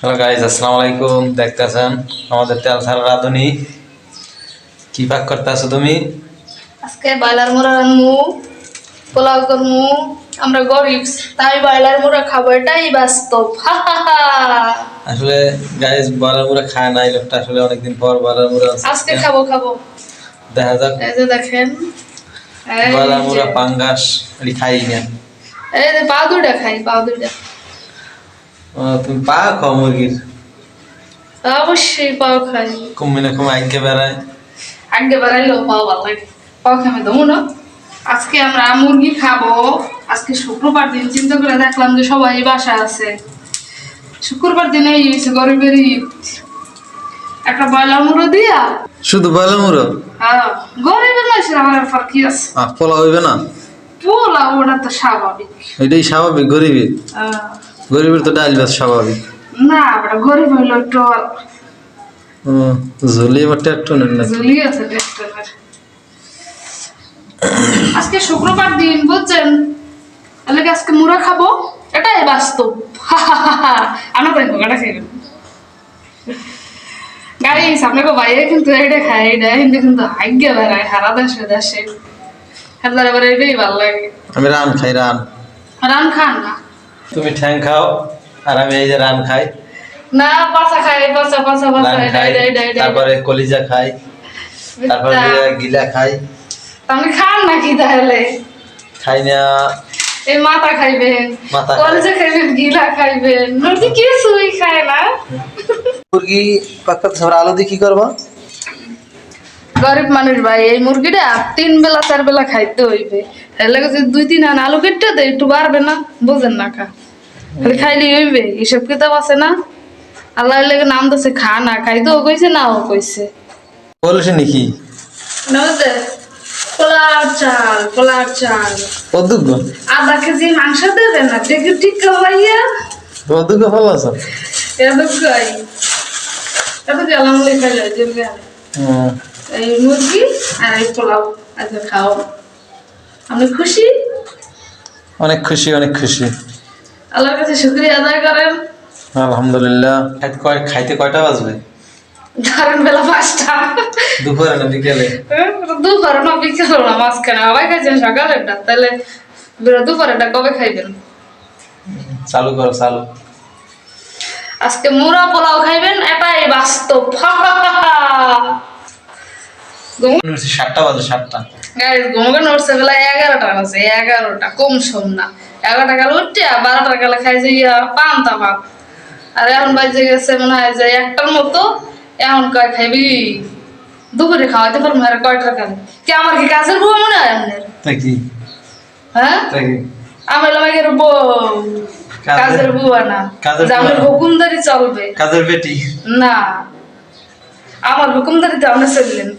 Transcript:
Hello guys, আসসালামু আলাইকুম। দেখতেছেন আমাদের তেল ছাড়া রাঁধুনি। কি পাক করতে আছো তুমি? আজকে বয়লার মুড়া রান্নু, পোলাও করমু। আমরা গরিব, তাই বয়লার মুড়া খাবো, এটাই বাস্তব। আসলে গাইজ বয়লার মুড়া খায় না, এই লোকটা আসলে অনেকদিন পর বয়লার মুড়া আজকে খাবো খাবো। দেখা যাক। এই যে দেখেন, এই বয়লার যে মুড়া পাঙ্গাস এটি খাই না। এই যে পা দুইটা খাই, পা দুইটা। তুমি পা খাও মুরগির? অবশ্যই পাও খাই। কুমিনে কুম আগে বেড়ায়। আগে বেড়াইলো পাও ভালো লাগে, পাও খামে দেবো না। আজকে আমরা মুরগি খাবো। আজকে শুক্রবার দিন, চিন্তা করে দেখলাম যে সবাই বাসা আছে। শুক্রবার দিনে এই হয়েছে গরিবের ঈদ। একটা বয়লার মুড়ো দিয়া, শুধু বয়লার মুড়ো? হ্যাঁ, গরিবের মানুষের আমার আর কি আছে। পোলা হইবে না? পোলাও ওটা তো স্বাভাবিক। এটাই স্বাভাবিক গরিবের? গরিবের তো ডাল ভাত স্বাভাবিক না, ওটা গরিব হইলো একটু ঝুলি বা ট্যাটু নেন না? ঝুলি আছে টেস্টের। আজকে শুক্রবার দিন বুঝছেন, তাহলে কি আজকে মুড়া খাবো, এটাই বাস্তব। আমরা তাই এটা খাইবেন গাইস, আপনাকে বাইরে কিন্তু এটা খায়, এটা হিন্দি কিন্তু আজ্ঞা বেড়ায় সারা দেশে দেশে। হেলার এবার এটাই ভালো লাগে। আমি রান খাই, রান। রান খান না? তুমি ঠ্যাং খাও আর আমি এই যে রান খাই। না, পাছা খাই, পাছা পাছা পাছা, রান খাই, তারপরে কলিজা খাই, তারপরে গিলা খাই। আপনি খান নাকি তাহলে? খাই না। এই মাথা খাইবেন, মাথা কলিজা খাইবেন, গিলা খাইবেন, মুরগি কিছুই খায় না। মুরগি পাক করতে আলু দিয়ে কি করবো? গরিব মানুষ ভাই, এই মুরগিটা 3 বেলা 4 বেলা খাইতে হইবে। এর লাগে যদি 2-3 আন আলু কেটে দেয় একটু বাড়বে না? বুঝেন না কা, খালি খাইলেই হইবে? হিসাব কিতাব আছে না? আল্লাহ লাগে নাম দিছে, খা না খাইতেও কইছে, নাও কইছে। বলছে নাকি? নজে পোলার চাল, পোলার চাল অদুগ্গ 1/2 কেজি মাংস দেবে না, দেখি ঠিক ভাইয়া। অদুগ্গ ভালো আছে। এদুগাই এত গেলাম লেখা যায় যে এই মুরগি আর এই পোলাও। আচ্ছা খাও, আপনি খুশি? অনেক খুশি, অনেক খুশি। আল্লাহর কাছে শুকরিয়া আদায় করেন। আলহামদুলিল্লাহ। খাইতে কয়টা বাজবে? ধরেন বেলা 5টা। দুপুরে না বিকেলে? দুপুরে না বিকেলে না, মাঝখানে সবাই খাইছেন সকালেরটা, তাহলে দুপুরেরটা কবে খাইবেন? চালু করো, চালু। আজকে মুড়া পোলাও খাইবেন, এটাই বাস্তব। 7টা বাজে, 7টা। গাইস ঘুমোকে নড়ছে বেলা 11টা বাজে, 11টা কম সম না। 11টা কাল উঠতে 12টা কালে খাই যে পান্তা ভাত। আর এখন বাজে গেছে মনে হয় যে 1টার মতো। এখন কয় খাইবি? দুপুরে খাওয়াইতে পারবো আর কয়টার কালে? কি আমার কি কাজের বউ মনে হয় আপনার? কি? হ্যাঁ, আমার লাগে কাজের বুয়া না, আমার হুকুমদারি চলবে। কাজের বেটি না, আমার হুকুমদারিতে আপনি চললেন।